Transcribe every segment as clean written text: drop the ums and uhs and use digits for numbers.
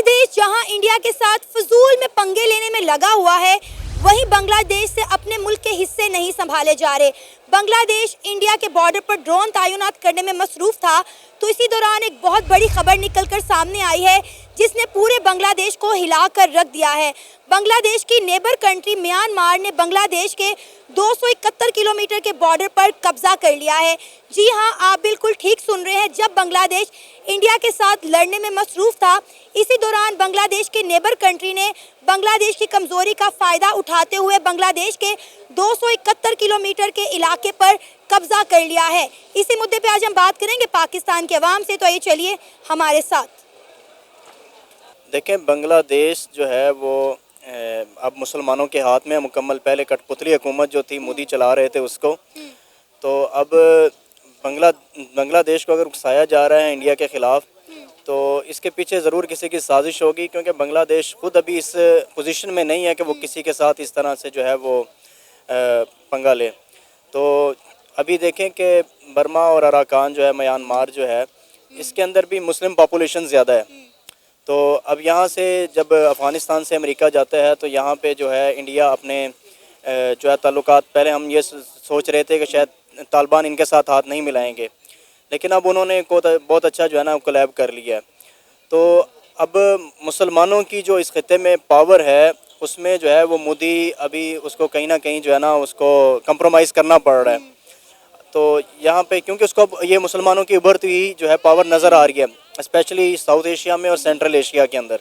देश जहां इंडिया के साथ फजूल में पंगे लेने में लगा हुआ है, वहीं बांग्लादेश से अपने मुल्क के हिस्से नहीं संभाले जा रहे। बांग्लादेश इंडिया के बॉर्डर पर ड्रोन तैनात करने में मसरूफ था, तो इसी दौरान एक बहुत बड़ी खबर निकलकर सामने आई है जिसने पूरे बांग्लादेश को हिलाकर रख दिया है। बांग्लादेश की नेबर कंट्री म्यांमार ने बांग्लादेश के 271 किलोमीटर के बॉर्डर पर कब्जा कर लिया है। जी हां, आप बिल्कुल ठीक सुन रहे हैं। जब बांग्लादेश इंडिया के साथ लड़ने में मसरूफ था, इसी दौरान बांग्लादेश के नेबर कंट्री ने बांग्लादेश की कमजोरी का फायदा उठाते हुए बांग्लादेश के 271 किलोमीटर के इलाके पर कब्जा कर लिया है। इसी मुद्दे पे आज हम बात करेंगे पाकिस्तान के अवाम से, तो ये चलिए हमारे साथ। देखें, बांग्लादेश जो है वो अब मुसलमानों के हाथ में मुकम्मल। पहले कठपुतली हुकूमत जो थी मोदी चला रहे थे उसको, तो अब बांग्लादेश को अगर उकसाया जा रहा है इंडिया के ख़िलाफ़, तो इसके पीछे ज़रूर किसी की साजिश होगी, क्योंकि बांग्लादेश खुद अभी इस पोजीशन में नहीं है कि वो किसी के साथ इस तरह से जो है वो पंगा ले। तो अभी देखें कि बर्मा और अराकान जो है, म्यांमार जो है, इसके अंदर भी मुस्लिम पॉपुलेशन ज़्यादा है। तो अब यहाँ से जब अफ़गानिस्तान से अमेरिका जाता है, तो यहाँ पे जो है इंडिया अपने जो है ताल्लुकात, पहले हम ये सोच रहे थे कि शायद तालिबान इनके साथ हाथ नहीं मिलाएंगे, लेकिन अब उन्होंने बहुत अच्छा जो है ना कोलैब कर लिया है। तो अब मुसलमानों की जो इस खित्ते में पावर है, उसमें जो है वो मोदी अभी उसको कहीं ना कहीं जो है ना उसको कंप्रोमाइज़ करना पड़ रहा है। तो यहाँ पे क्योंकि उसको ये मुसलमानों की उभरती हुई जो है पावर नज़र आ रही है, स्पेशली साउथ एशिया में और सेंट्रल एशिया के अंदर,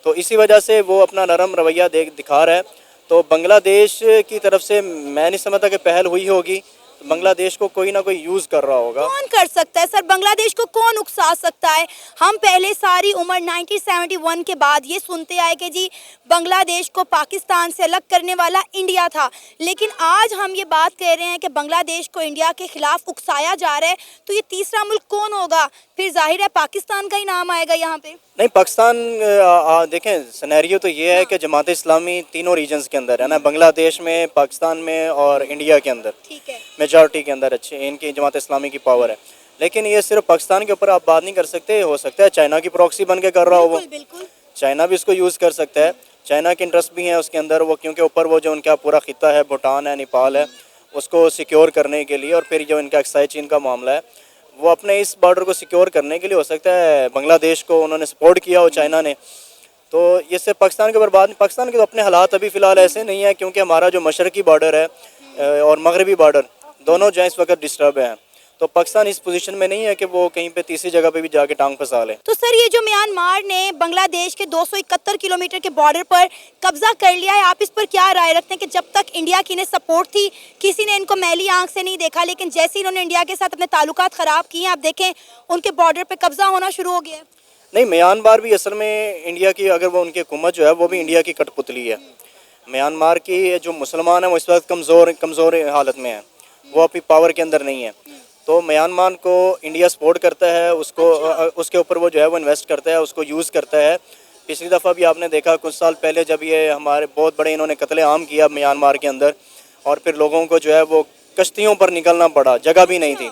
तो इसी वजह से वो अपना नरम रवैया दिखा रहा है। तो बांग्लादेश की तरफ से मैं नहीं समझता कि पहल हुई होगी, बांग्लादेश को कोई ना कोई यूज़ कर रहा होगा। कौन कर सकता है सर? बांग्लादेश को कौन उकसा सकता है? हम पहले सारी उम्र 1971 के बाद ये सुनते आए कि जी बांग्लादेश को पाकिस्तान से अलग करने वाला इंडिया था, लेकिन आज हम ये बात कह रहे हैं कि बांग्लादेश को इंडिया के खिलाफ उकसाया जा रहा है। तो ये तीसरा मुल्क कौन होगा? फिर जाहिर है पाकिस्तान का ही नाम आएगा यहाँ पे। नहीं, पाकिस्तान देखें, सिनेरियो तो ये है कि जमात इस्लामी तीनों रीजन्स के अंदर है ना, बांग्लादेश में, पाकिस्तान में और इंडिया के अंदर, ठीक है, मेजॉरिटी के अंदर अच्छे इनकी जमात इस्लामी की पावर है। लेकिन ये सिर्फ पाकिस्तान के ऊपर आप बात नहीं कर सकते, हो सकता है चाइना की प्रॉक्सी बन के कर रहा हो वो। बिल्कुल। चाइना भी इसको यूज़ कर सकता है, चाइना के इंटरेस्ट भी हैं उसके अंदर वो, क्योंकि ऊपर वो जो उनका पूरा खिता है, भूटान है, नेपाल है, उसको सिक्योर करने के लिए, और फिर जो इनका एक्साइज चीन का मामला है, वो अपने इस बॉर्डर को सिक्योर करने के लिए हो सकता है बांग्लादेश को उन्होंने सपोर्ट किया हो चाइना ने। तो ये सिर्फ पाकिस्तान के बर्बाद नहीं, पाकिस्तान के तो अपने हालात अभी फ़िलहाल ऐसे नहीं है, क्योंकि हमारा जो मशरक़ी बॉर्डर है और मगरबी बॉर्डर दोनों जो इस वक्त डिस्टर्ब हैं। तो पाकिस्तान इस पोजीशन में नहीं है कि वो कहीं पे तीसरी जगह पे भी जाके टांग फंसा ले। तो सर, ये जो म्यांमार ने बांग्लादेश के 271 किलोमीटर के बॉर्डर पर कब्जा कर लिया है, आप इस पर क्या राय रखते हैं कि जब तक इंडिया की ने सपोर्ट थी, किसी ने इनको मैली आंख से नहीं देखा, लेकिन जैसे इन्होंने इंडिया के साथ अपने ताल्लुकात ख़राब किए हैं, आप देखें उनके बॉर्डर पर कब्जा होना शुरू हो गया है। नहीं, म्यांमार भी असल में इंडिया की, अगर वो उनकी हुकूमत जो है वो भी इंडिया की कठपुतली है। म्यांमार की जो मुसलमान है वो इस वक्त कमज़ोर हालत में है, वो अपनी पावर के अंदर नहीं है। तो म्यांमार को इंडिया सपोर्ट करता है, उसको उसके ऊपर वो जो है वो इन्वेस्ट करता है, उसको यूज़ करता है। पिछली दफ़ा भी आपने देखा कुछ साल पहले, जब ये हमारे बहुत बड़े इन्होंने कत्ले-आम किया म्यांमार के अंदर, और फिर लोगों को जो है वो कश्तियों पर निकलना पड़ा, जगह भी नहीं थी,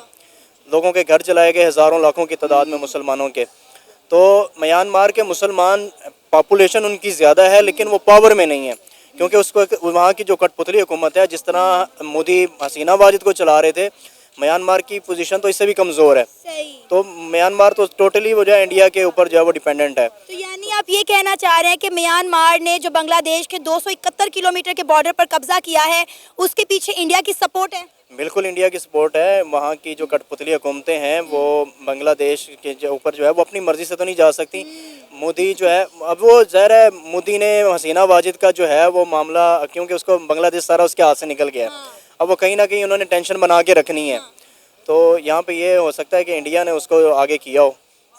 लोगों के घर जलाए गए हज़ारों लाखों की तादाद में मुसलमानों के। तो म्यांमार के मुसलमान पॉपुलेशन उनकी ज़्यादा है, लेकिन वो पावर में नहीं है, क्योंकि उसको वहाँ की जो कठपुतली हुकूमत है, जिस तरह मोदी हसीना वाजिद को चला रहे थे, म्यांमार की पोजीशन तो इससे भी कमज़ोर है। तो म्यांमार तो टोटली वो जो है इंडिया के ऊपर जो है वो डिपेंडेंट है। तो यानी आप ये कहना चाह रहे हैं कि म्यांमार ने जो बांग्लादेश के 271 किलोमीटर के बॉर्डर पर कब्जा किया है, उसके पीछे इंडिया की सपोर्ट है? बिल्कुल इंडिया की सपोर्ट है। वहाँ की जो कठपुतली हुकूमतें हैं वो बांग्लादेश के जो ऊपर जो है वो अपनी मर्ज़ी से तो नहीं जा सकती। मोदी जो है, अब वो ज़ाहिर है मोदी ने हसीना वाजिद का जो है वो मामला, क्योंकि उसको बांग्लादेश सारा उसके हाथ से निकल गया है, अब वो कहीं ना कहीं उन्होंने टेंशन बना के रखनी है। तो यहाँ पे ये हो सकता है कि इंडिया ने उसको आगे किया हो।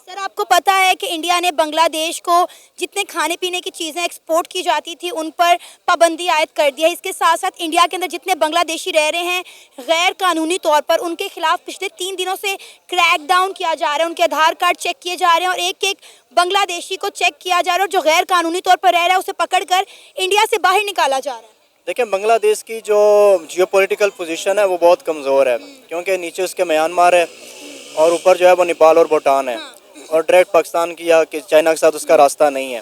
सर, आपको पता है कि इंडिया ने बांग्लादेश को जितने खाने पीने की चीज़ें एक्सपोर्ट की जाती थी उन पर पाबंदी आयद कर दी है। इसके साथ साथ इंडिया के अंदर जितने बांग्लादेशी रह रहे हैं गैर कानूनी तौर पर, उनके खिलाफ पिछले 3 दिनों से क्रैक डाउन किया जा रहा है, उनके आधार कार्ड चेक किए जा रहे हैं और एक एक बांग्लादेशी को चेक किया जा रहा है, और जो गैर कानूनी तौर पर रह रहा है उसे पकड़ कर इंडिया से बाहर निकाला जा रहा है। देखिए, बांग्लादेश की जो जियोपॉलिटिकल पोजीशन है वो बहुत कमज़ोर है, क्योंकि नीचे उसके म्यांमार है और ऊपर जो है वो नेपाल और भूटान है। और डायरेक्ट पाकिस्तान की या कि चाइना के साथ उसका रास्ता नहीं है।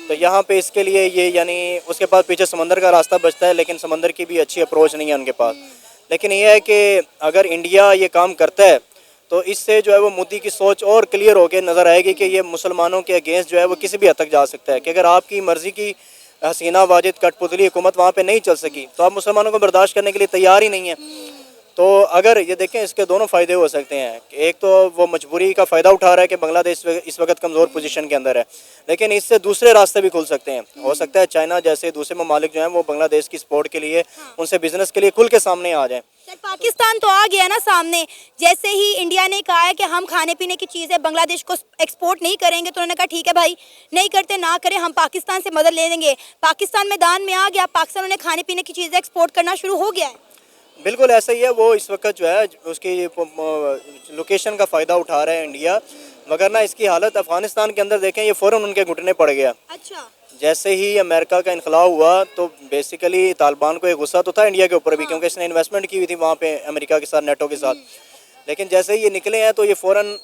तो यहाँ पे इसके लिए ये यानी उसके पास पीछे समंदर का रास्ता बचता है, लेकिन समंदर की भी अच्छी अप्रोच नहीं है उनके पास। लेकिन ये है कि अगर इंडिया ये काम करता है तो इससे जो है वो मोदी की सोच और क्लियर होकर नज़र आएगी कि ये मुसलमानों के अगेंस्ट जो है वो किसी भी हद तक जा सकता है, कि अगर आपकी मर्ज़ी की हसीना वाजिद कठपुतली हुकूमत वहाँ पे नहीं चल सकी तो आप मुसलमानों को बर्दाश्त करने के लिए तैयार ही नहीं है। तो अगर ये देखें इसके दोनों फ़ायदे हो सकते हैं। एक तो वो मजबूरी का फ़ायदा उठा रहा है कि बांग्लादेश इस वक्त कमज़ोर पोजीशन के अंदर है, लेकिन इससे दूसरे रास्ते भी खुल सकते हैं। हो सकता है चाइना जैसे दूसरे ममालिक जो हैं वो बांग्लादेश की सपोर्ट के लिए, उनसे बिजनेस के लिए खुल के सामने आ जाएं। सर पाकिस्तान तो आ गया ना सामने, जैसे ही इंडिया ने कहा है कि हम खाने पीने की चीज़ें बांग्लादेश को एक्सपोर्ट नहीं करेंगे, तो उन्होंने कहा ठीक है भाई, नहीं करते ना करें, हम पाकिस्तान से मदद ले लेंगे। पाकिस्तान मैदान में आ गया, पाकिस्तान उन्हें खाने पीने की चीज़ें एक्सपोर्ट करना शुरू हो गया है। बिल्कुल ऐसा ही है। वो इस वक्त जो है उसकी लोकेशन का फ़ायदा उठा रहा है इंडिया, मगर ना इसकी हालत अफ़गानिस्तान के अंदर देखें, ये फ़ौरन उनके घुटने पड़ गया। अच्छा, जैसे ही अमेरिका का इनकलाब हुआ तो बेसिकली तालिबान को एक गुस्सा तो था इंडिया के ऊपर भी, क्योंकि इसने इन्वेस्टमेंट की हुई थी वहाँ पे अमेरिका के साथ, नेटो के साथ। लेकिन जैसे ही ये निकले हैं तो ये फ़ौरन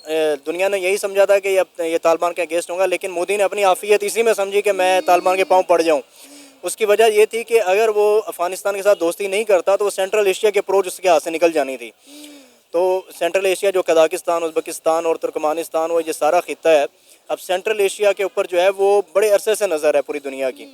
दुनिया ने यही समझा था कि ये तालिबान के अगेंस्ट होगा, लेकिन मोदी ने अपनी आफियत इसी में समझी कि मैं तालिबान के पाँव पड़ जाऊँ। उसकी वजह ये थी कि अगर वो अफ़गानिस्तान के साथ दोस्ती नहीं करता तो वो सेंट्रल एशिया की अप्रोच उसके हाथ से निकल जानी थी। तो सेंट्रल एशिया जो कजाकिस्तान, उज़्बेकिस्तान और तुर्कमानिस्तान, वो ये सारा खिता है, अब सेंट्रल एशिया के ऊपर जो है वो बड़े अरसे से नज़र है पूरी दुनिया की।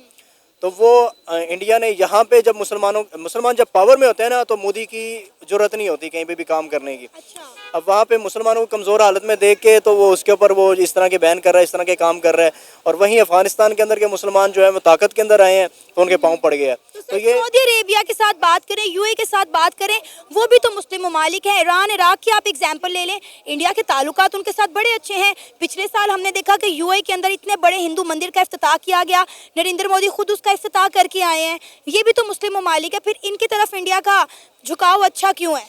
तो वो इंडिया ने यहाँ पे जब मुसलमान जब पावर में होते हैं ना तो मोदी की ज़रूरत नहीं होती कहीं पे भी काम करने की। अच्छा, अब वहाँ पे मुसलमानों को कमज़ोर हालत में देख के तो वो उसके ऊपर वो इस तरह के बैन कर रहा है, इस तरह के काम कर रहा है। और वहीं अफ़गानिस्तान के अंदर के मुसलमान जो है वो ताकत के अंदर आए हैं तो उनके पाँव पड़ गया। तो ये सऊदी अरेबिया के साथ बात करें, यूएई के साथ बात करें, वो भी तो मुस्लिम ममालिक हैं। ईरान, इराक की आप एग्जाम्पल ले लें, इंडिया के ताल्लुकात उनके साथ बड़े अच्छे हैं। पिछले साल हमने देखा कि यूएई के अंदर इतने बड़े हिंदू मंदिर का इफ्तिताह किया गया, नरेंद्र मोदी खुद उसका इफ्तिताह करके आए हैं। ये भी तो मुस्लिम ममालिक है, फिर इनकी तरफ इंडिया का झुकाव अच्छा क्यों है?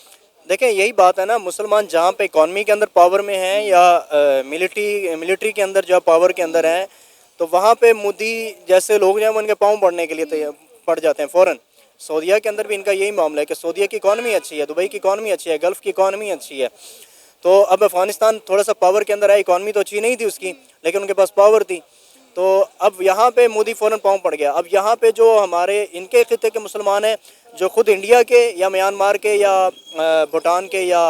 देखें यही बात है ना, मुसलमान जहाँ पे इकॉनमी के अंदर पावर में हैं या मिलिट्री के अंदर जो पावर के अंदर हैं, तो वहाँ पे मोदी जैसे लोग जो हैं वो उनके पाँव पड़ने के लिए पड़ जाते हैं फ़ौरन। सऊदीया के अंदर भी इनका यही मामला है कि सऊदीया की इकॉनमी अच्छी है, दुबई की इकॉनमी अच्छी है, गल्फ़ की इकॉनमी अच्छी है। तो अब अफ़गानिस्तान थोड़ा सा पावर के अंदर है, इकॉनमी तो अच्छी नहीं थी उसकी, लेकिन उनके पास पावर थी। तो अब यहाँ पे मोदी फ़ौरन पाँव पड़ गया। अब यहाँ पे जो हमारे इनके खिते के मुसलमान हैं, जो खुद इंडिया के या म्यांमार के या भूटान के या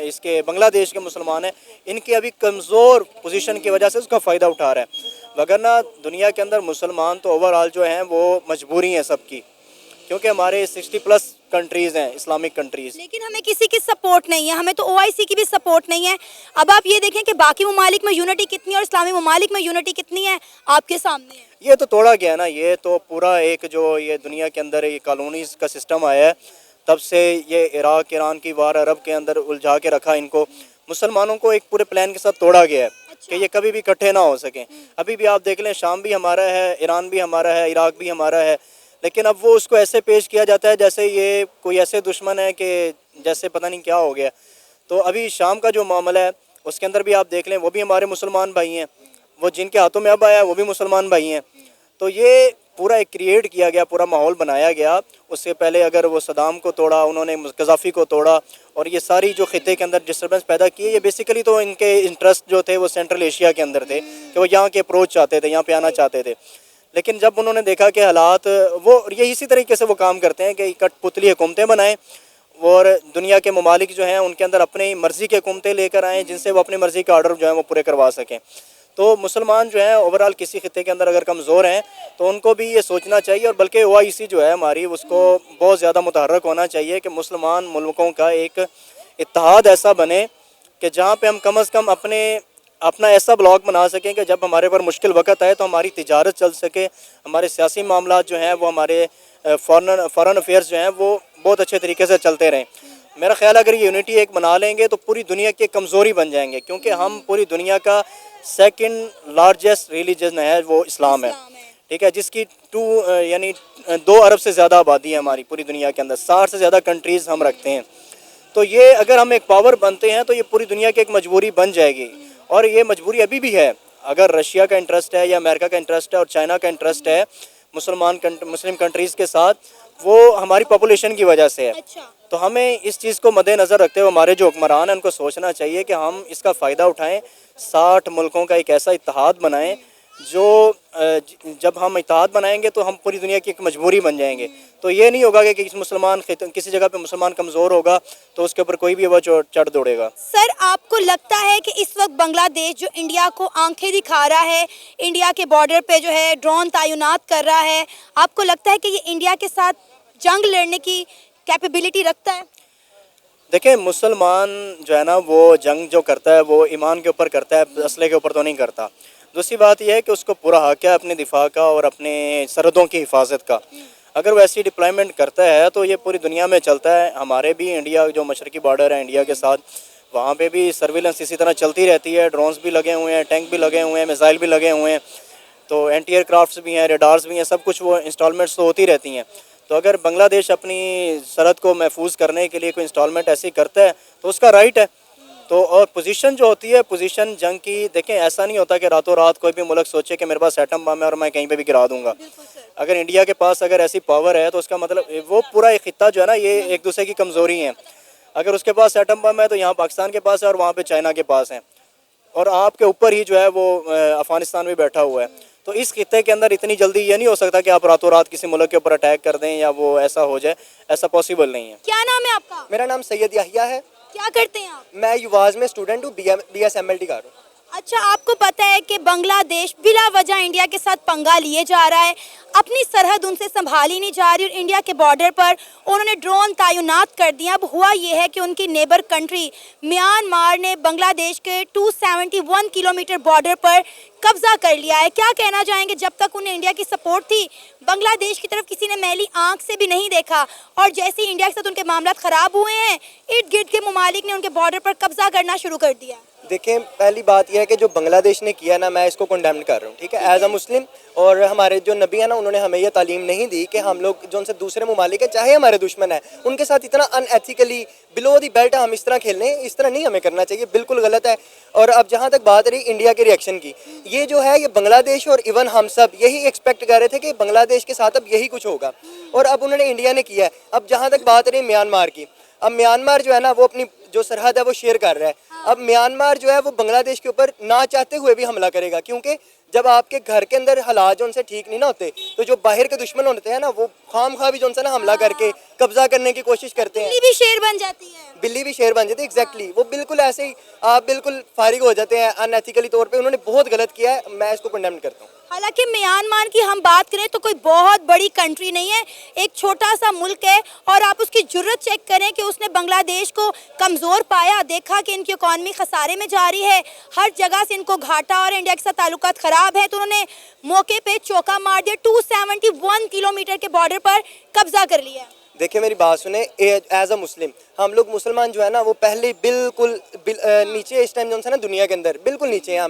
इसके बांग्लादेश के मुसलमान हैं, इनकी अभी कमज़ोर पोजीशन की वजह से उसका फ़ायदा उठा रहा है। वगरना दुनिया के अंदर मुसलमान तो ओवरऑल जो हैं वो मजबूरी है सबकी, क्योंकि हमारे 60+ कंट्रीज़ हैं, इस्लामिक कंट्रीज़। लेकिन हमें किसी की सपोर्ट नहीं है, हमें तो ओआईसी की भी सपोर्ट नहीं है। अब आप ये देखें कि बाकी ममालिक में यूनिटी कितनी है और इस्लामी ममालिक में यूनिटी कितनी है, आपके सामने है। ये तो तोड़ा गया ना, ये तो पूरा एक जो ये दुनिया के अंदर ये कॉलोनीज़ का सिस्टम आया है, तब से ये इराक ईरान की वार अरब के अंदर उलझा के रखा इनको। मुसलमानों को एक पूरे प्लान के साथ तोड़ा गया है कि ये कभी भी इकट्ठे ना हो सकें। अभी भी आप देख लें, शाम भी हमारा है, ईरान भी हमारा है, इराक भी हमारा है, लेकिन अब वो उसको ऐसे पेश किया जाता है जैसे ये कोई ऐसे दुश्मन है कि जैसे पता नहीं क्या हो गया। तो अभी शाम का जो मामला है उसके अंदर भी आप देख लें, वो भी हमारे मुसलमान भाई हैं, वो जिनके हाथों में अब आया वो भी मुसलमान भाई हैं। तो ये पूरा एक क्रिएट किया गया, पूरा माहौल बनाया गया। उससे पहले अगर वो सदाम को तोड़ा, उन्होंने गद्दाफ़ी को तोड़ा, और ये सारी जो खिते के अंदर डिस्टर्बेंस पैदा किए, ये बेसिकली तो इनके इंटरेस्ट जो थे वो सेंट्रल एशिया के अंदर थे कि वो यहाँ के अप्रोच चाहते थे, यहाँ पे आना चाहते थे। लेकिन जब उन्होंने देखा कि हालात वो ये इसी तरीके से वो काम करते हैं कि कठपुतली हुकूमतें बनाएं और दुनिया के ममालिक जो हैं उनके अंदर अपनी मर्ज़ी के हुकूमतें लेकर आएँ जिनसे वो अपनी मर्ज़ी का ऑर्डर जो है वो पूरे करवा सकें। तो मुसलमान जो हैं ओवरऑल किसी खिते के अंदर अगर कमज़ोर हैं तो उनको भी ये सोचना चाहिए, और बल्कि ओआईसी जो है हमारी उसको बहुत ज़्यादा मुतहर्रक होना चाहिए कि मुसलमान मुल्कों का एक इत्तेहाद ऐसा बने कि जहाँ पे हम कम से कम अपना ऐसा ब्लॉक बना सकें कि जब हमारे पर मुश्किल वक्त आए तो हमारी तिजारत चल सके, हमारे सियासी मामला जो हैं वो, हमारे फ़ॉरेन अफेयर्स जो हैं वो बहुत अच्छे तरीके से चलते रहें। मेरा ख्याल है अगर ये यूनिटी एक बना लेंगे तो पूरी दुनिया की कमज़ोरी बन जाएंगे, क्योंकि हम पूरी दुनिया का सेकंड लार्जेस्ट रिलीजन है वो इस्लाम है, ठीक है, जिसकी 2 अरब से ज़्यादा आबादी है हमारी पूरी दुनिया के अंदर, 60 से ज़्यादा कंट्रीज़ हम रखते हैं। तो ये अगर हम एक पावर बनते हैं तो ये पूरी दुनिया की एक मजबूरी बन जाएगी, और ये मजबूरी अभी भी है। अगर रशिया का इंटरेस्ट है या अमेरिका का इंटरेस्ट है और चाइना का इंटरेस्ट है मुस्लिम कंट्रीज़ के साथ, वो हमारी पॉपुलेशन की वजह से है। अच्छा। तो हमें इस चीज़ को मद्देनज़र रखते हुए हमारे जो हुक्मरान हैं उनको सोचना चाहिए कि हम इसका फ़ायदा उठाएं, 60 मुल्कों का एक ऐसा इत्तेहाद बनाएं जो जब हम इत्तेहाद बनाएंगे तो हम पूरी दुनिया की एक मजबूरी बन जाएंगे। तो ये नहीं होगा कि किसी जगह पे मुसलमान कमज़ोर होगा तो उसके ऊपर कोई भी वो चढ़ दौड़ेगा। सर, आपको लगता है कि इस वक्त बांग्लादेश जो इंडिया को आंखें दिखा रहा है, इंडिया के बॉर्डर पे जो है ड्रोन तैनात कर रहा है, आपको लगता है कि ये इंडिया के साथ जंग लड़ने की कैपेबिलिटी रखता है? देखिए, मुसलमान जो है ना वो जंग जो करता है वो ईमान के ऊपर करता है, असले के ऊपर तो नहीं करता। दूसरी बात यह है कि उसको पूरा हक है अपने दिफा का और अपने सरहदों की हिफाजत का। अगर वो ऐसी डिप्लॉयमेंट करता है तो ये पूरी दुनिया में चलता है। हमारे भी इंडिया जो मशरकी बॉर्डर है इंडिया के साथ, वहाँ पे भी सर्विलेंस इसी तरह चलती रहती है। ड्रोन्स भी लगे हुए हैं, टैंक भी लगे हुए हैं, मिसाइल भी लगे हुए हैं, तो एंटी एयरक्राफ्ट्स भी हैं, रेडार्स भी हैं, सब कुछ वो इंस्टॉलमेंट्स तो होती रहती हैं। तो अगर बांग्लादेश अपनी सरहद को महफूज करने के लिए कोई इंस्टॉलमेंट ऐसी करता है तो उसका राइट है। तो और पोजीशन जो होती है, पोजीशन जंग की, देखें ऐसा नहीं होता कि रातों रात कोई भी मुल्क सोचे कि मेरे पास एटम बम है और मैं कहीं पे भी गिरा दूंगा। अगर इंडिया के पास अगर ऐसी पावर है तो उसका मतलब वो पूरा एक खित्ता जो है ना ये एक दूसरे की कमज़ोरी है। अगर उसके पास एटम बम है तो यहाँ पाकिस्तान के पास है और वहाँ पे चाइना के पास है, और आपके ऊपर ही जो है वो अफ़गानिस्तान भी बैठा हुआ है। तो इस खित्ते के अंदर इतनी जल्दी ये नहीं हो सकता कि आप रातों रात किसी मुल्क के ऊपर अटैक कर दें या वो ऐसा हो जाए, ऐसा पॉसिबल नहीं है। क्या नाम है आपका? मेरा नाम सैयद याहिया है। क्या करते हैं आप? मैं युवाज में स्टूडेंट हूँ, BSMLT कर रहा हूँ। अच्छा, आपको पता है कि बांग्लादेश बिला वजह इंडिया के साथ पंगा लिए जा रहा है, अपनी सरहद उनसे संभाली नहीं जा रही और इंडिया के बॉर्डर पर उन्होंने ड्रोन तैनात कर दिया। अब हुआ ये है कि उनकी नेबर कंट्री म्यांमार ने बांग्लादेश के 271 किलोमीटर बॉर्डर पर कब्जा कर लिया है। क्या कहना चाहेंगे, जब तक उन्हें इंडिया की सपोर्ट थी बांग्लादेश की तरफ किसी ने मैली आंख से भी नहीं देखा, और जैसे ही इंडिया के साथ उनके मामला ख़राब हुए हैं, इर्द गिर्द के ममालिक ने उनके बॉर्डर पर कब्जा करना शुरू कर दिया। देखें, पहली बात यह है कि जो बांग्लादेश ने किया ना, मैं इसको कंडेम कर रहा हूँ, ठीक है, एज अ मुस्लिम। और हमारे जो नबी है ना, उन्होंने हमें यह तालीम नहीं दी कि हम लोग जो उनसे दूसरे ममालिक है, चाहे हमारे दुश्मन है, उनके साथ इतना अनएथिकली बिलो दी बेल्ट हम इस तरह खेलने, इस तरह नहीं हमें करना चाहिए, बिल्कुल गलत है। और अब जहाँ तक बात रही इंडिया के रिएक्शन की, ये जो है ये बांग्लादेश और इवन हम सब यही एक्सपेक्ट कर रहे थे कि बांग्लादेश के साथ अब यही कुछ होगा, और अब उन्होंने इंडिया ने किया है। अब जहाँ तक बात रही म्यांमार की, अब म्यांमार जो है ना वो अपनी जो सरहद है वो शेयर कर रहा है। अब म्यांमार जो है वो बांग्लादेश के ऊपर ना चाहते हुए भी हमला करेगा, क्योंकि जब आपके घर के अंदर हालात जो उनसे ठीक नहीं ना होते, तो जो बाहर के दुश्मन होते हैं ना, वो खाम भी जो उनसे ना हमला करके कब्जा करने की कोशिश करते हैं। बिल्ली भी शेर बन जाती है। बिल्ली भी शेर बन जाती है, एग्जैक्टली। वो बिल्कुल ऐसे ही आप बिल्कुल फारिग हो जाते हैं अनएथिकली तौर पे। उन्होंने बहुत गलत किया है, मैं इसको कंडेम करता हूँ। हालांकि म्यांमार की हम बात करें तो कोई बहुत बड़ी कंट्री नहीं है, एक छोटा सा मुल्क है, और आप उसकी जुर्रत चेक करें कि उसने बांग्लादेश को कमज़ोर पाया, देखा कि इनकी इकॉनमी खसारे में जा रही है, हर जगह से इनको घाटा और इंडिया के साथ ताल्लुकात ख़राब है, तो उन्होंने मौके पे चौका मार दिया, 271 किलोमीटर के बॉर्डर पर कब्जा कर लिया। देखिए, मेरी बात सुने, एज अ मुस्लिम हम लोग मुसलमान जो है ना वो पहले बिल्कुल नीचे इस टाइम जो है ना दुनिया के अंदर बिल्कुल नीचे हैं।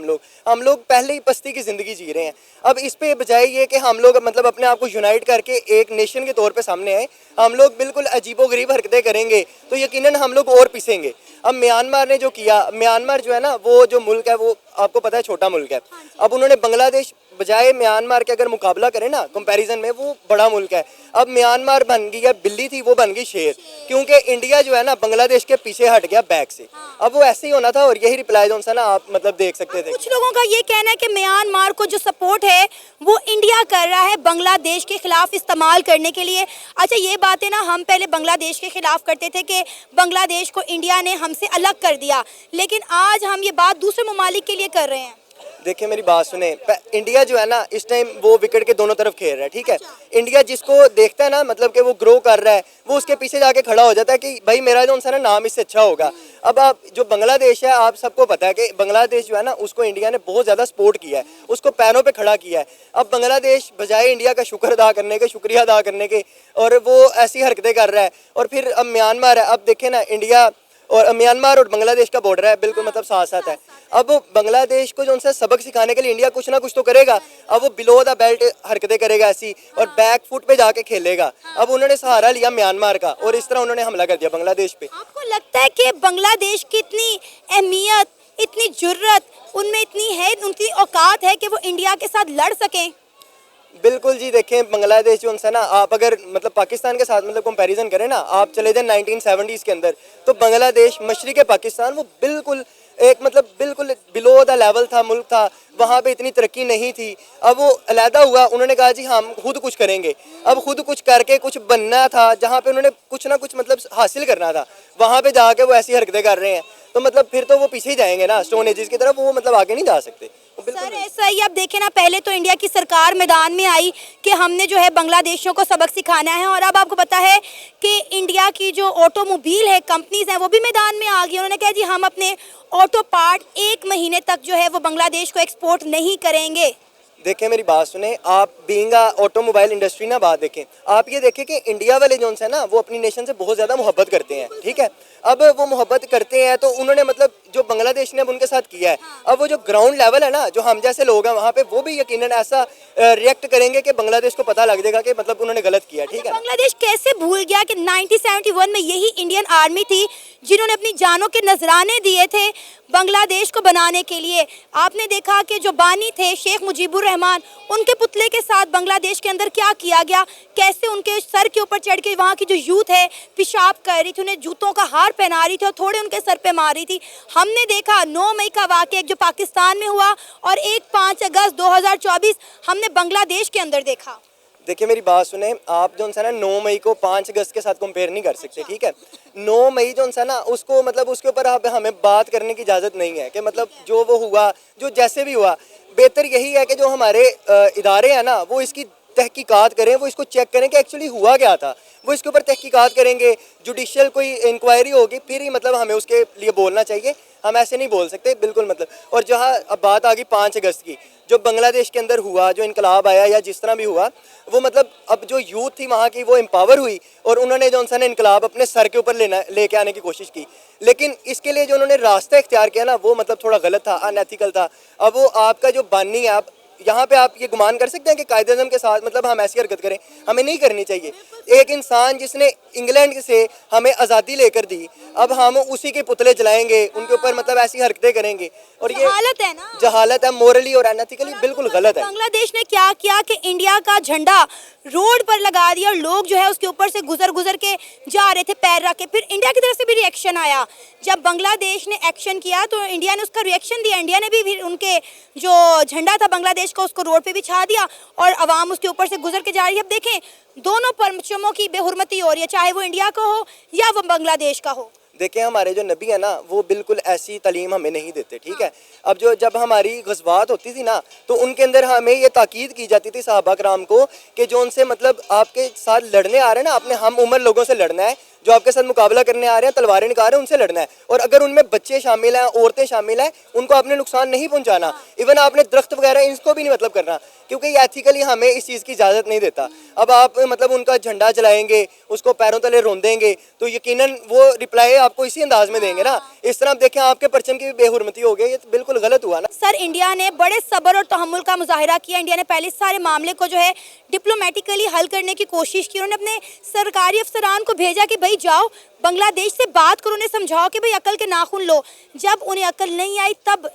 हम लोग पहले ही पस्ती की ज़िंदगी जी रहे हैं। अब इस पे बजाय ये कि हम लोग मतलब अपने आप को यूनाइट करके एक नेशन के तौर पे सामने आए, हम लोग बिल्कुल अजीबोगरीब हरकतें करेंगे तो यकीनन हम लोग और पिसेंगे। अब म्यांमार ने जो किया, म्यांमार जो है ना वो जो मुल्क है वो आपको पता है छोटा मुल्क है। अब उन्होंने बांग्लादेश बजाय म्यांमार के अगर मुकाबला करें ना कंपैरिजन में, वो बड़ा मुल्क है। अब म्यांमार बन गई है बिल्ली थी, वो बन गई शेर, क्योंकि इंडिया जो है ना बांग्लादेश के पीछे हट गया बैक से। अब वो ऐसे ही होना था, और यही रिप्लाई जो है ना आप मतलब देख सकते थे। कुछ लोगों का ये कहना है कि म्यांमार को जो सपोर्ट है वो इंडिया कर रहा है बांग्लादेश के खिलाफ इस्तेमाल करने के लिए। अच्छा, ये बातें ना हम पहले बांग्लादेश के खिलाफ करते थे कि बांग्लादेश को इंडिया ने हमसे अलग कर दिया, लेकिन आज हम ये बात दूसरे ममालिक के लिए कर रहे हैं। देखिए, मेरी बात सुने, इंडिया जो है ना इस टाइम वो विकेट के दोनों तरफ खेल रहा है, ठीक है। इंडिया जिसको देखता है ना मतलब कि वो ग्रो कर रहा है, वो उसके पीछे जाके खड़ा हो जाता है कि भाई मेरा जो है ना नाम इससे अच्छा होगा। अब आप जो बांग्लादेश है, आप सबको पता है कि बांग्लादेश जो है ना उसको इंडिया ने बहुत ज़्यादा सपोर्ट किया है, उसको पैरों पे खड़ा किया है। अब बांग्लादेश बजाय इंडिया का शुक्र अदा करने के, शुक्रिया अदा करने के, और वो ऐसी हरकतें कर रहा है। और फिर अब म्यांमार है, अब देखें ना इंडिया और म्यांमार और बांग्लादेश का बॉर्डर है, बिल्कुल मतलब साथ साथ है। अब बांग्लादेश को जो उनसे सबक सिखाने के लिए इंडिया कुछ ना कुछ तो करेगा। अब वो बिलो द बेल्ट हरकतें करेगा ऐसी, और बैक फुट पे जाके खेलेगा। अब उन्होंने सहारा लिया म्यांमार का, और इस तरह उन्होंने हमला कर दिया बांग्लादेश पे। आपको लगता है कि बांग्लादेश की इतनी अहमियत, इतनी जुर्रत उनमें इतनी है, उनकी औकात है कि वो इंडिया के साथ लड़ सकें? बिल्कुल जी, देखें बांग्लादेश जो है ना, आप अगर मतलब पाकिस्तान के साथ मतलब कंपैरिजन करें ना, आप चले जाए 1970s के अंदर, तो बांग्लादेश मशरिक़ पाकिस्तान वो बिल्कुल एक मतलब बिल्कुल बिलो द लेवल था, मुल्क था, वहाँ पे इतनी तरक्की नहीं थी। अब वो अलहदा हुआ, उन्होंने कहा जी हम खुद कुछ करेंगे। अब खुद कुछ करके कुछ बनना था, जहाँ पे उन्होंने कुछ ना कुछ मतलब हासिल करना था, वहाँ पे जाके वो ऐसी हरकतें कर रहे हैं, तो मतलब फिर तो वो पीछे ही जाएंगे ना स्टोन एजेस की तरफ, वो मतलब आगे नहीं जा सकते। वो बिल्कुल सर ऐसा ही आप देखें ना, पहले तो इंडिया की सरकार मैदान में आई कि हमने जो है बांग्लादेशियों को सबक सिखाना है, और अब आपको पता है कि इंडिया की जो ऑटोमोबाइल है कंपनीज हैं वो भी मैदान में आ गई। उन्होंने कहा जी हम अपने ऑटो पार्ट 1 महीने तक जो है वो बांग्लादेश को एक्सपोर्ट नहीं करेंगे। देखें मेरी बात सुने, आप बीइंग ऑटोमोबाइल इंडस्ट्री ना बात देखें, आप ये देखें कि इंडिया वाले जो है ना वो अपनी नेशन से बहुत ज़्यादा मोहब्बत करते हैं, ठीक है। अब वो मोहब्बत करते हैं तो उन्होंने मतलब जो बांग्लादेश ने अब उनके साथ किया है, अब वो जो ग्राउंड लेवल है ना, जो हम जैसे लोग हैं वहाँ पे, वो भी यकीनन ऐसा रिएक्ट करेंगे कि बांग्लादेश को पता लग जाएगा कि मतलब उन्होंने गलत किया, ठीक है। बांग्लादेश कैसे भूल गया कि 1971 में यही इंडियन आर्मी थी जिन्होंने अपनी जानों के नजराने दिए थे बांग्लादेश को बनाने के लिए। आपने देखा कि जो बानी थे शेख मुजीबुर रहमान, उनके पुतले के साथ बांग्लादेश के अंदर क्या किया गया, कैसे उनके सर के ऊपर चढ़ के वहाँ की जो यूथ है पेशाब कर रही थी, उन्हें जूतों का हार पहना रही थी और थोड़े उनके सर पे मार रही थी। हमने देखा 9 मई का वाक़या एक जो पाकिस्तान में हुआ, और एक 5 अगस्त 2024 हमने बांग्लादेश के अंदर देखा। देखिए मेरी बात सुने, आप जो है ना 9 मई को 5 अगस्त के साथ कंपेयर नहीं कर सकते, ठीक है। 9 मई जो है ना उसको मतलब उसके ऊपर आप हमें बात करने की इजाज़त नहीं है कि मतलब जो वो हुआ, जो जैसे भी हुआ, बेहतर यही है कि जो हमारे इदारे हैं ना वो इसकी तहकीकात करें, वो इसको चेक करें कि एक्चुअली हुआ क्या था, वो इसके ऊपर तहकीकात करेंगे, जुडिशियल कोई इंक्वायरी होगी, फिर ही मतलब हमें उसके लिए बोलना चाहिए। हम ऐसे नहीं बोल सकते बिल्कुल मतलब। और जहाँ अब बात आ गई 5 अगस्त की, जो बांग्लादेश के अंदर हुआ, जो इनकलाब आया या जिस तरह भी हुआ, वो मतलब अब जो यूथ थी वहाँ की वो एम्पावर हुई और उन्होंने जो है इनकलाब अपने सर के ऊपर लेके आने की कोशिश की। लेकिन इसके लिए जो उन्होंने रास्ता इख्तियार किया ना वो मतलब थोड़ा गलत था, अनएथिकल था। अब वो आपका जो बानी है, आप यहाँ पे आप ये गुमान कर सकते हैं कि कायदे आज़म के साथ मतलब हम ऐसी हरकत करें, हमें नहीं करनी चाहिए। एक इंसान जिसने इंग्लैंड से हमें आज़ादी लेकर दी, अब हम उसी के पुतले जलाएंगे, उनके ऊपर मतलब ऐसी हरकतें करेंगे, और ये जहालत है ना, जहालत है, मोरली और अनएथिकली बिल्कुल गलत है। बांग्लादेश ने क्या किया कि इंडिया का झंडा रोड पर लगा दिया और लोग जो है उसके ऊपर से गुजर गुजर के जा रहे थे पैर रख के। फिर इंडिया की तरफ से भी रिएक्शन आया, जब बांग्लादेश ने एक्शन किया तो इंडिया ने उसका रिएक्शन दिया। इंडिया ने भी उनके जो झंडा था बांग्लादेश का उसको रोड पे बिछा दिया और आवाम उसके ऊपर से गुजर के जा रही है। अब देखें दोनों परचमों की बेहुरमती हो रही है, चाहे वो इंडिया का हो या वो बांग्लादेश का हो। देखें हमारे जो नबी है ना वो बिल्कुल ऐसी तालीम हमें नहीं देते, ठीक है। अब जब हमारी गज़वात होती थी ना तो उनके अंदर हमें ये ताकीद की जाती थी सहाबा कराम को कि जो उनसे मतलब आपके साथ लड़ने आ रहे हैं ना, आपने हम उम्र लोगों से लड़ना है, जो आपके साथ मुकाबला करने आ रहे हैं, तलवारें निकाल रहे हैं, उनसे लड़ना है। और अगर उनमें बच्चे शामिल हैं, औरतें शामिल हैं, उनको आपने नुकसान नहीं पहुंचाना। इवन आपने दरख्त वगैरह इसको भी नहीं मतलब करना, क्योंकि ये एथिकली हमें इस चीज़ की इजाज़त नहीं देता। अब आप मतलब उनका झंडा जलाएंगे, उसको पैरों तले रोंदेंगे, तो यकीनन वो रिप्लाई आपको इसी अंदाज में देंगे ना। इस तरह आप देखें आपके परचम की भी बेहुरमती हो गई, ये तो बिल्कुल गलत हुआ ना। सर इंडिया ने बड़े सब्र और तहम्मुल का मुजाहिरा किया। इंडिया ने पहले सारे मामले को जो है डिप्लोमेटिकली हल करने की कोशिश की। उन्होंने अपने सरकारी अफसरान को भेजा कि भाई जाओ बांग्लादेश से बात करो, उन्हें समझाओ कि भाई अकल के नाखून लो। जब उन्हें अकल नहीं आई तब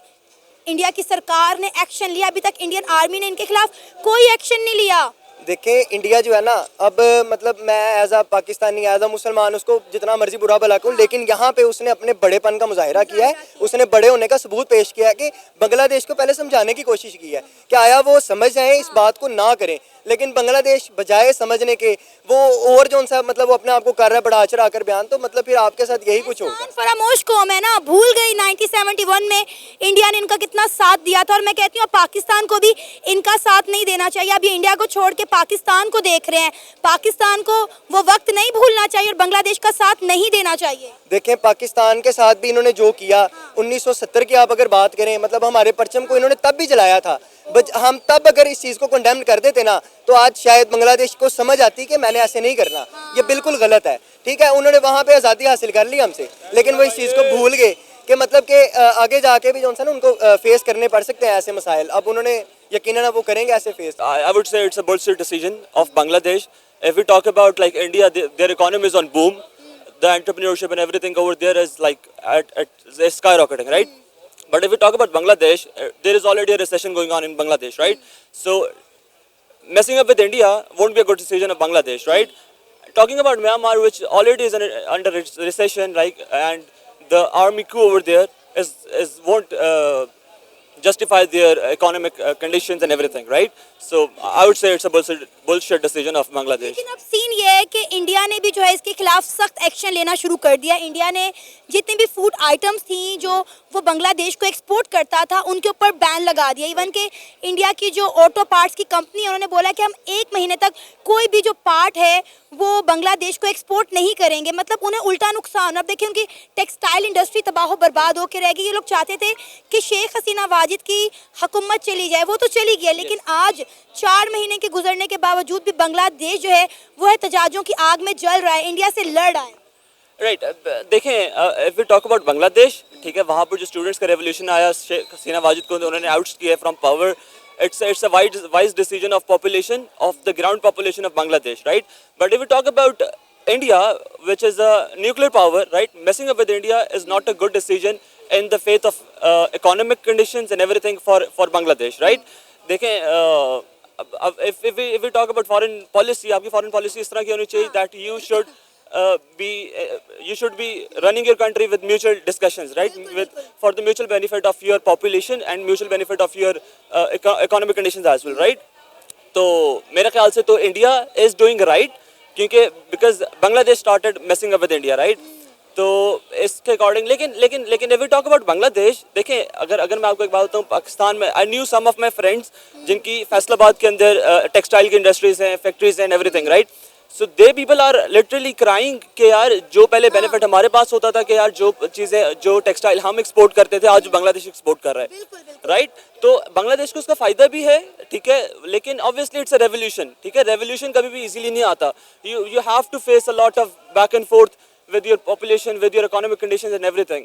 इंडिया की सरकार ने एक्शन लिया। अभी तक इंडियन आर्मी ने इनके खिलाफ कोई एक्शन नहीं लिया। देखें इंडिया जो है ना, अब मतलब मैं as a Pakistani, as a मुसलमान उसको जितना मर्जी बुरा भला कहूँ, लेकिन यहाँ पे उसने अपने बड़ेपन का मुजाहिरा किया है, उसने बड़े होने का सबूत पेश किया है कि बांग्लादेश को पहले समझाने की कोशिश की है कि आया वो समझ जाए, इस बात को ना करें। लेकिन बांग्लादेश बजाय समझने के वो और जो सा मतलब वो अपने आप को कर रहा है बढ़ा चढ़ा कर बयान, तो मतलब फिर आपके साथ यही कुछ होगा। फरामोश कौम है ना, भूल गई 1971 में इंडिया ने इनका कितना साथ दिया था। और मैं कहती हूँ पाकिस्तान को भी इनका साथ नहीं देना चाहिए। अब ये इंडिया को छोड़ के पाकिस्तान को देख रहे हैं, पाकिस्तान को वो वक्त नहीं भूलना चाहिए और बांग्लादेश का साथ नहीं देना चाहिए। देखें पाकिस्तान के साथ भी इन्होंने जो किया 1970 की आप अगर बात करें, मतलब हमारे परचम को इन्होंने तब भी जलाया था। हम तब अगर इस चीज़ को कंडेम कर देते ना तो आज शायद बांग्लादेश को समझ आती कि मैंने ऐसे नहीं करना, ये बिल्कुल गलत है, ठीक है। उन्होंने वहाँ पे आज़ादी हासिल कर ली हमसे, लेकिन वो इस चीज़ को भूल गए कि मतलब कि आगे जाके भी जो है ना उनको फेस करने पड़ सकते हैं ऐसे मसाइल। अब उन्होंने यकीनन वो करेंगे ऐसे face. I would say it's a bullshit decision of Bangladesh. If we talk about like India, their economy is on boom. The entrepreneurship and everything over there is like is skyrocketing, right? But if we talk about Bangladesh, there is already a recession going on in Bangladesh, right? So messing up with India won't be a good decision of Bangladesh, right? Talking about Myanmar, which already is under recession, like, and the army coup over there won't justify their economic conditions and everything, right? So I would say it's a bullshit decision of Bangladesh. लेकिन अब scene ये है कि India ने भी जो है इसके खिलाफ सख्त एक्शन लेना शुरू कर दिया। इंडिया ने जितनी भी फूड आइटम्स थी जो वो बांग्लादेश को एक्सपोर्ट करता था उनके ऊपर बैन लगा दिया। इवन के इंडिया की जो ऑटो पार्ट्स की कंपनी है उन्होंने बोला कि हम 1 महीने तक कोई भी जो पार्ट है वो बांग्लादेश को एक्सपोर्ट नहीं करेंगे, मतलब उन्हें उल्टा नुकसान। अब देखिए उनकी टेक्सटाइल इंडस्ट्री तबाह बर्बाद होकर रह गई। ये लोग चाहते थे कि शेख हसीना वाजिद की हुकूमत चली जाए, वो तो चली गई, लेकिन आज 4 महीने के गुजरने के बावजूद भी बांग्लादेश जो है वो है तजाजुम की आग में जल रहा है, इंडिया से लड़ रहा है। राइट देखें, if we talk about Bangladesh, ठीक है, वहाँ पर जो स्टूडेंट्स का रेवोल्यूशन आया, शेख हसीना वाजिद को उन्होंने आउट किया from power. It's a wise decision of population of the ground population of Bangladesh, right? But if we talk about India, which is a nuclear power, right? Messing up with India is not a good decision in the faith of economic conditions and everything for Bangladesh, right? देखें, if we talk about foreign policy, आपकी foreign policy इस तरह की होनी चाहिए that you should be running your country with mutual discussions, right? For the mutual benefit of your population and mutual benefit of your economic conditions as well, right? तो मेरे ख्याल से तो India is doing right, क्योंकि because Bangladesh started messing up with India, right? तो इसके according लेकिन if we talk about Bangladesh, देखें, अगर मैं आपको एक बात बताऊँ, पाकिस्तान में I knew some of my friends जिनकी फैसलाबाद के अंदर टेक्सटाइल की इंडस्ट्रीज हैं, फैक्ट्रीज हैं, everything, right? So they people are literally crying कि यार जो पहले बेनिफिट हमारे पास होता था कि यार जो चीज़ें, जो टेक्सटाइल हम एक्सपोर्ट करते थे, आज बांग्लादेश एक्सपोर्ट कर रहा है, राइट? तो बांग्लादेश को उसका फ़ायदा भी है, ठीक है, लेकिन ऑब्वियसली इट्स अ रेवोल्यूशन, ठीक है? रेवोल्यूशन कभी भी इजीली नहीं आता। You have to face a lot of back and forth with your population, with your economic conditions and everything.